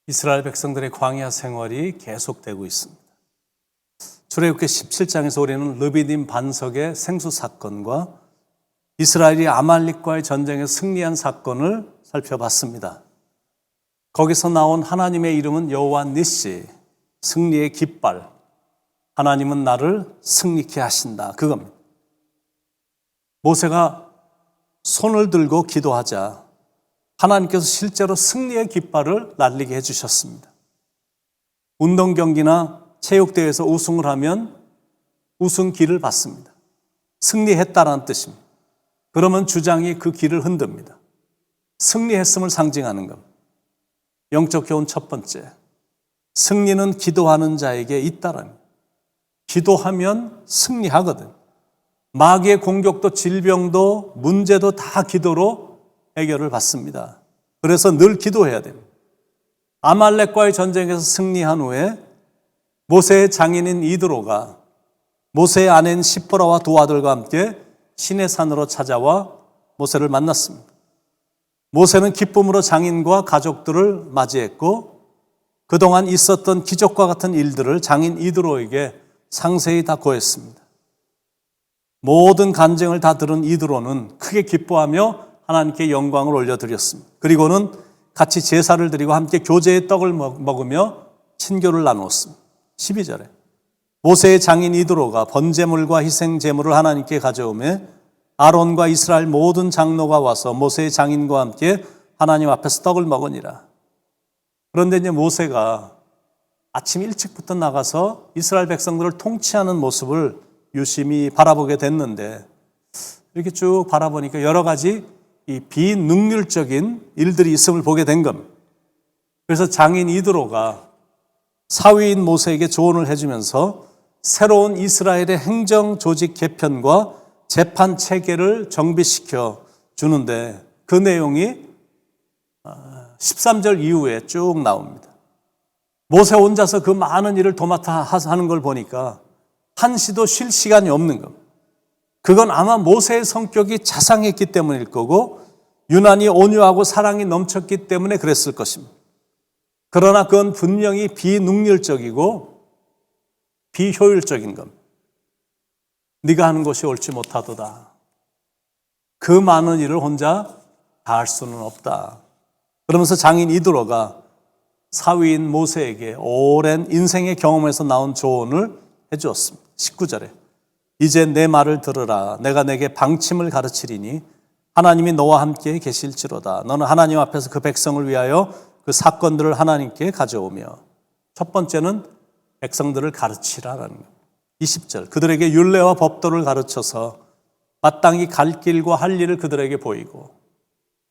이스라엘 백성들의 광야 생활이 계속되고 있습니다. 출애굽기 17장에서 우리는 르비딤 반석의 생수 사건과 이스라엘이 아말렉과의 전쟁에 승리한 사건을 살펴봤습니다. 거기서 나온 하나님의 이름은 여호와 니시, 승리의 깃발. 하나님은 나를 승리케 하신다. 그겁니다. 모세가 손을 들고 기도하자 하나님께서 실제로 승리의 깃발을 날리게 해주셨습니다. 운동 경기나 체육대회에서 우승을 하면 우승기를 받습니다. 승리했다라는 뜻입니다. 그러면 주장이 그 길을 흔듭니다. 승리했음을 상징하는 겁니다. 영적 교훈 첫 번째, 승리는 기도하는 자에게 있다라는 겁니다. 기도하면 승리하거든. 마귀의 공격도 질병도 문제도 다 기도로 해결을 받습니다. 그래서 늘 기도해야 됩니다. 아말렉과의 전쟁에서 승리한 후에 모세의 장인인 이드로가 모세의 아내인 시보라와 두 아들과 함께 시내산으로 찾아와 모세를 만났습니다. 모세는 기쁨으로 장인과 가족들을 맞이했고 그동안 있었던 기적과 같은 일들을 장인 이드로에게 상세히 다 고했습니다. 모든 간증을 다 들은 이드로는 크게 기뻐하며 하나님께 영광을 올려드렸습니다. 그리고는 같이 제사를 드리고 함께 교제의 떡을 먹으며 친교를 나누었습니다. 12절에 모세의 장인 이드로가 번제물과 희생제물을 하나님께 가져오매 아론과 이스라엘 모든 장로가 와서 모세의 장인과 함께 하나님 앞에서 떡을 먹으니라. 그런데 이제 모세가 아침 일찍부터 나가서 이스라엘 백성들을 통치하는 모습을 유심히 바라보게 됐는데 이렇게 쭉 바라보니까 여러 가지 이 비능률적인 일들이 있음을 보게 된 겁니다. 그래서 장인 이드로가 사위인 모세에게 조언을 해주면서 새로운 이스라엘의 행정 조직 개편과 재판 체계를 정비시켜 주는데 그 내용이 13절 이후에 쭉 나옵니다. 모세 혼자서 그 많은 일을 도맡아 하는 걸 보니까 한시도 쉴 시간이 없는 겁니다. 그건 아마 모세의 성격이 자상했기 때문일 거고 유난히 온유하고 사랑이 넘쳤기 때문에 그랬을 것입니다. 그러나 그건 분명히 비능률적이고 비효율적인 겁니다. 네가 하는 것이 옳지 못하도다. 그 많은 일을 혼자 다 할 수는 없다. 그러면서 장인 이드로가 사위인 모세에게 오랜 인생의 경험에서 나온 조언을 해주었습니다. 19절에 이제 내 말을 들으라. 내가 내게 방침을 가르치리니 하나님이 너와 함께 계실지로다. 너는 하나님 앞에서 그 백성을 위하여 그 사건들을 하나님께 가져오며 첫 번째는 백성들을 가르치라라는 겁니다. 20절 그들에게 율례와 법도를 가르쳐서 마땅히 갈 길과 할 일을 그들에게 보이고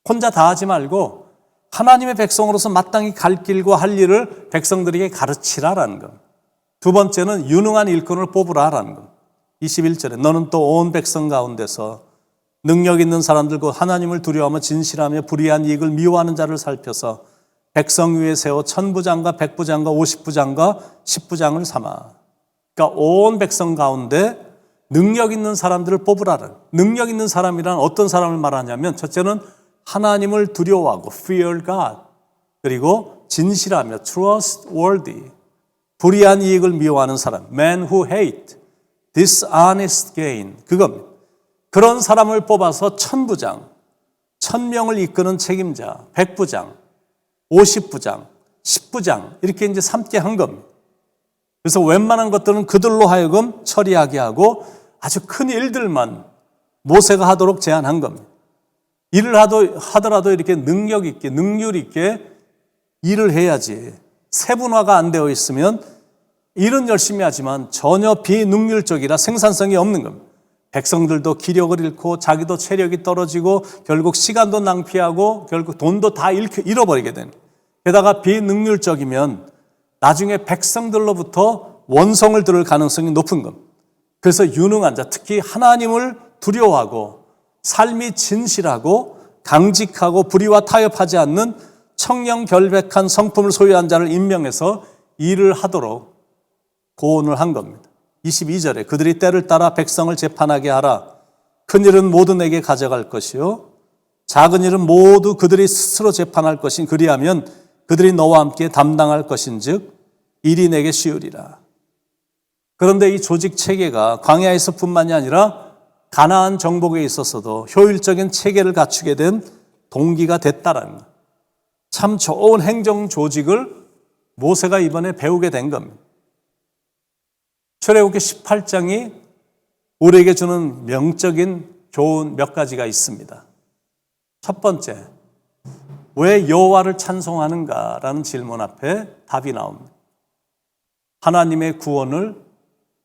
혼자 다 하지 말고 하나님의 백성으로서 마땅히 갈 길과 할 일을 백성들에게 가르치라라는 겁니다. 두 번째는 유능한 일꾼을 뽑으라라는 겁니다. 21절에 너는 또 온 백성 가운데서 능력 있는 사람들 곧 하나님을 두려워하며 진실하며 불의한 이익을 미워하는 자를 살펴서 백성 위에 세워 천부장과 백부장과 50부장과 10부장을 삼아. 그러니까 온 백성 가운데 능력 있는 사람들을 뽑으라는. 능력 있는 사람이란 어떤 사람을 말하냐면 첫째는 하나님을 두려워하고 fear God, 그리고 진실하며 trustworthy, 불의한 이익을 미워하는 사람, men who hate dishonest gain, 그겁니다. 그런 사람을 뽑아서 천부장, 1000명을 이끄는 책임자, 100부장, 50부장, 10부장 이렇게 이제 삼게 한 겁니다. 그래서 웬만한 것들은 그들로 하여금 처리하게 하고 아주 큰 일들만 모세가 하도록 제안한 겁니다. 일을 하더라도 이렇게 능력 있게, 능률 있게 일을 해야지. 세분화가 안 되어 있으면 일은 열심히 하지만 전혀 비능률적이라 생산성이 없는 겁니다. 백성들도 기력을 잃고 자기도 체력이 떨어지고 결국 시간도 낭피하고 결국 돈도 다 잃어버리게 되는. 게다가 비능률적이면 나중에 백성들로부터 원성을 들을 가능성이 높은 겁니다. 그래서 유능한 자, 특히 하나님을 두려워하고 삶이 진실하고 강직하고 불의와 타협하지 않는 청렴결백한 성품을 소유한 자를 임명해서 일을 하도록 고언을 한 겁니다. 22절에 그들이 때를 따라 백성을 재판하게 하라. 큰 일은 모두 내게 가져갈 것이요 작은 일은 모두 그들이 스스로 재판할 것인 그리하면 그들이 너와 함께 담당할 것인즉 일이 내게 쉬우리라. 그런데 이 조직 체계가 광야에서뿐만이 아니라 가나안 정복에 있어서도 효율적인 체계를 갖추게 된 동기가 됐다라는 것. 참 좋은 행정 조직을 모세가 이번에 배우게 된 겁니다. 출애굽기 18장이 우리에게 주는 명적인 교훈 몇 가지가 있습니다. 첫 번째, 왜 여호와를 찬송하는가라는 질문 앞에 답이 나옵니다. 하나님의 구원을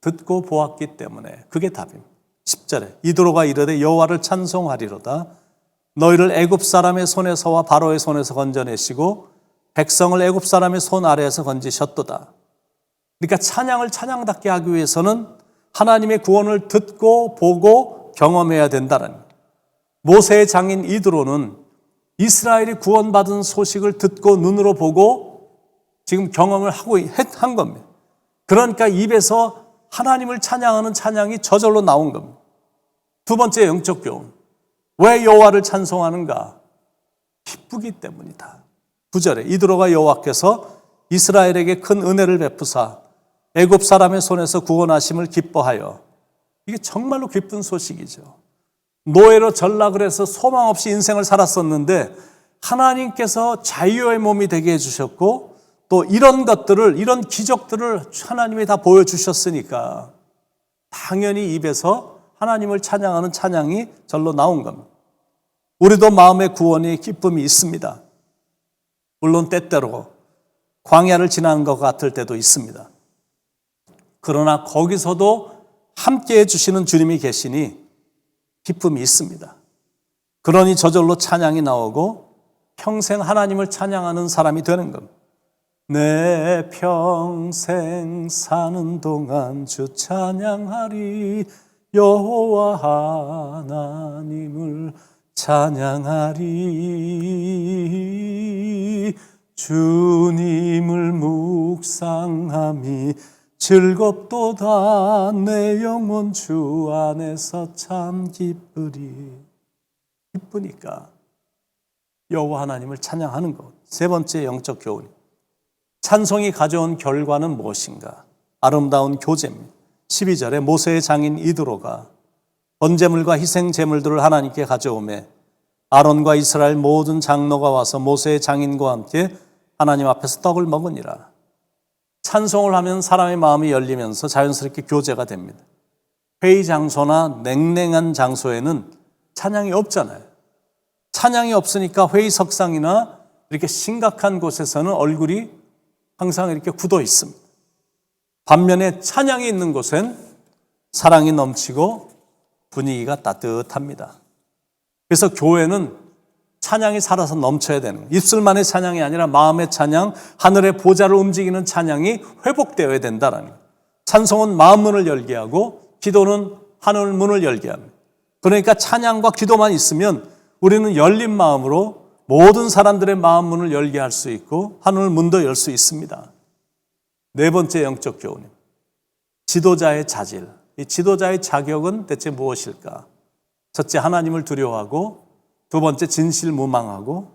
듣고 보았기 때문에 그게 답입니다. 10절에 이도로가 이르되 여호와를 찬송하리로다. 너희를 애굽 사람의 손에서와 바로의 손에서 건져내시고 백성을 애굽 사람의 손 아래에서 건지셨도다. 그러니까 찬양을 찬양답게 하기 위해서는 하나님의 구원을 듣고 보고 경험해야 된다는 거예요. 모세의 장인 이드로는 이스라엘이 구원받은 소식을 듣고 눈으로 보고 지금 경험을 한 겁니다. 그러니까 입에서 하나님을 찬양하는 찬양이 저절로 나온 겁니다. 두 번째 영적 교훈. 왜 여호와를 찬송하는가? 기쁘기 때문이다. 9절에 이드로가 여호와께서 이스라엘에게 큰 은혜를 베푸사 애굽 사람의 손에서 구원하심을 기뻐하여. 이게 정말로 기쁜 소식이죠. 노예로 전락을 해서 소망 없이 인생을 살았었는데 하나님께서 자유의 몸이 되게 해주셨고 또 이런 것들을, 이런 기적들을 하나님이 다 보여주셨으니까 당연히 입에서 하나님을 찬양하는 찬양이 절로 나온 겁니다. 우리도 마음의 구원의 기쁨이 있습니다. 물론 때때로 광야를 지나는 것 같을 때도 있습니다. 그러나 거기서도 함께 해주시는 주님이 계시니 기쁨이 있습니다. 그러니 저절로 찬양이 나오고 평생 하나님을 찬양하는 사람이 되는 겁니다. 내 평생 사는 동안 주 찬양하리 여호와 하나님을 찬양하리 주님을 묵상함이 즐겁도다 내 영혼 주 안에서 참 기쁘리. 기쁘니까 여호와 하나님을 찬양하는 것. 세 번째 영적 교훈. 찬송이 가져온 결과는 무엇인가? 아름다운 교제입니다. 12절에 모세의 장인 이드로가 번제물과 희생제물들을 하나님께 가져오매 아론과 이스라엘 모든 장로가 와서 모세의 장인과 함께 하나님 앞에서 떡을 먹으니라. 찬송을 하면 사람의 마음이 열리면서 자연스럽게 교제가 됩니다. 회의 장소나 냉랭한 장소에는 찬양이 없잖아요. 찬양이 없으니까 회의석상이나 이렇게 심각한 곳에서는 얼굴이 항상 이렇게 굳어 있습니다. 반면에 찬양이 있는 곳엔 사랑이 넘치고 분위기가 따뜻합니다. 그래서 교회는 찬양이 살아서 넘쳐야 되는 거예요. 입술만의 찬양이 아니라 마음의 찬양, 하늘의 보좌를 움직이는 찬양이 회복되어야 된다는 거예요. 찬송은 마음 문을 열게 하고 기도는 하늘 문을 열게 합니다. 그러니까 찬양과 기도만 있으면 우리는 열린 마음으로 모든 사람들의 마음 문을 열게 할 수 있고 하늘 문도 열 수 있습니다. 네 번째 영적 교훈입니다. 지도자의 자질. 이 지도자의 자격은 대체 무엇일까? 첫째, 하나님을 두려워하고, 두 번째, 진실무망하고,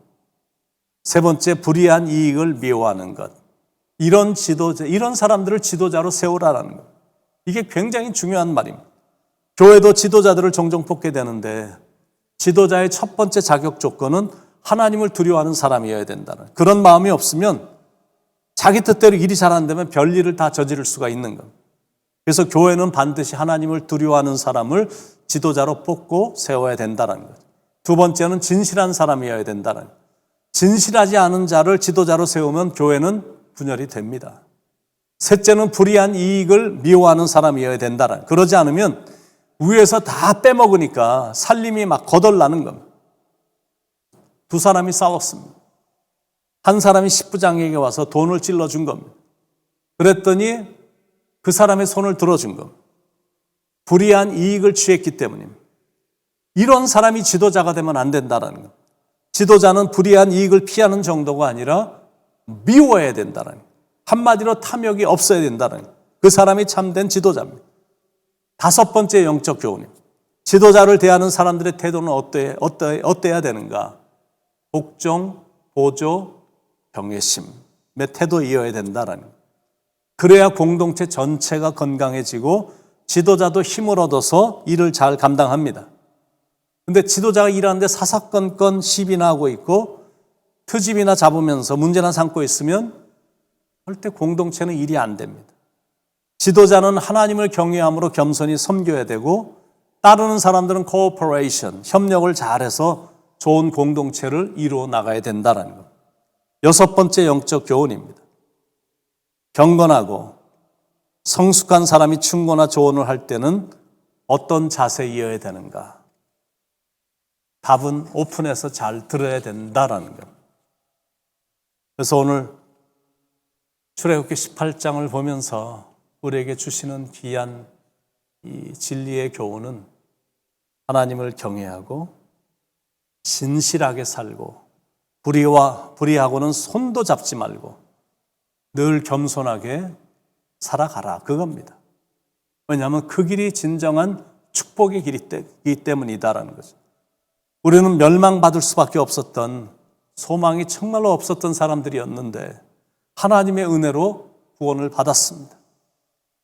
세 번째, 불의한 이익을 미워하는 것. 이런 사람들을 지도자로 세우라는 것. 이게 굉장히 중요한 말입니다. 교회도 지도자들을 종종 뽑게 되는데 지도자의 첫 번째 자격 조건은 하나님을 두려워하는 사람이어야 된다는, 그런 마음이 없으면 자기 뜻대로 일이 잘 안 되면 별일을 다 저지를 수가 있는 겁니다. 그래서 교회는 반드시 하나님을 두려워하는 사람을 지도자로 뽑고 세워야 된다는 거죠. 두 번째는 진실한 사람이어야 된다는 거죠. 진실하지 않은 자를 지도자로 세우면 교회는 분열이 됩니다. 셋째는 불의한 이익을 미워하는 사람이어야 된다는 거죠. 그러지 않으면 위에서 다 빼먹으니까 살림이 막 거덜나는 겁니다. 두 사람이 싸웠습니다. 한 사람이 십부장에게 와서 돈을 찔러준 겁니다. 그랬더니 그 사람의 손을 들어준 겁니다. 불의한 이익을 취했기 때문입니다. 이런 사람이 지도자가 되면 안 된다는 겁니다. 지도자는 불의한 이익을 피하는 정도가 아니라 미워해야 된다는 겁니다. 한마디로 탐욕이 없어야 된다는 겁니다. 그 사람이 참된 지도자입니다. 다섯 번째 영적 교훈입니다. 지도자를 대하는 사람들의 태도는 어때야 되는가? 복종, 보조, 경외심의 태도이어야 된다라는 거예요. 그래야 공동체 전체가 건강해지고 지도자도 힘을 얻어서 일을 잘 감당합니다. 근데 지도자가 일하는데 사사건건 시비나 하고 있고 트집이나 잡으면서 문제나 삼고 있으면 절대 공동체는 일이 안 됩니다. 지도자는 하나님을 경외함으로 겸손히 섬겨야 되고 따르는 사람들은 코오퍼레이션, 협력을 잘해서 좋은 공동체를 이루어 나가야 된다는 것. 6번째 영적 교훈입니다. 경건하고 성숙한 사람이 충고나 조언을 할 때는 어떤 자세이어야 되는가? 답은 오픈해서 잘 들어야 된다라는 것. 그래서 오늘 출애굽기 18장을 보면서 우리에게 주시는 귀한 이 진리의 교훈은 하나님을 경외하고 진실하게 살고 불의하고는 손도 잡지 말고 늘 겸손하게 살아가라, 그겁니다. 왜냐하면 그 길이 진정한 축복의 길이기 때문이다라는 거죠. 우리는 멸망받을 수밖에 없었던, 소망이 정말로 없었던 사람들이었는데 하나님의 은혜로 구원을 받았습니다.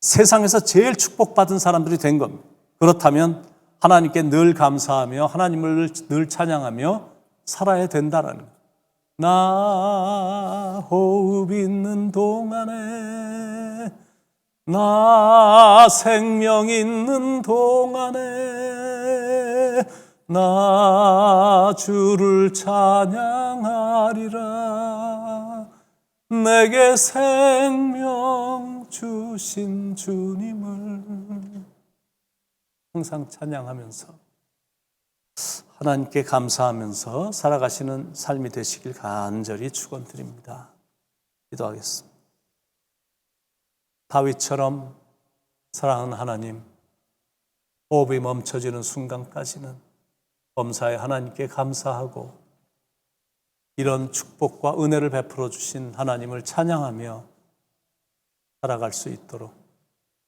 세상에서 제일 축복받은 사람들이 된 겁니다. 그렇다면 하나님께 늘 감사하며 하나님을 늘 찬양하며 살아야 된다라는 거예요. 나 호흡 있는 동안에, 나 생명 있는 동안에 나 주를 찬양하리라. 내게 생명 주신 주님을 항상 찬양하면서 하나님께 감사하면서 살아가시는 삶이 되시길 간절히 축원드립니다. 기도하겠습니다. 다윗처럼 사랑하는 하나님, 호흡이 멈춰지는 순간까지는 범사에 하나님께 감사하고 이런 축복과 은혜를 베풀어 주신 하나님을 찬양하며 살아갈 수 있도록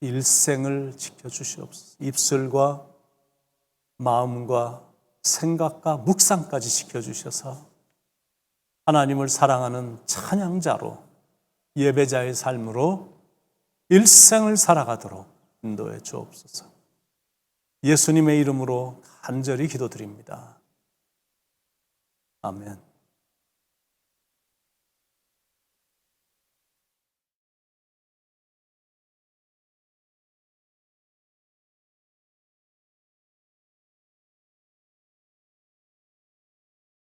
일생을 지켜주시옵소서. 입술과 마음과 생각과 묵상까지 지켜주셔서 하나님을 사랑하는 찬양자로, 예배자의 삶으로 일생을 살아가도록 인도해 주옵소서. 예수님의 이름으로 간절히 기도드립니다. 아멘.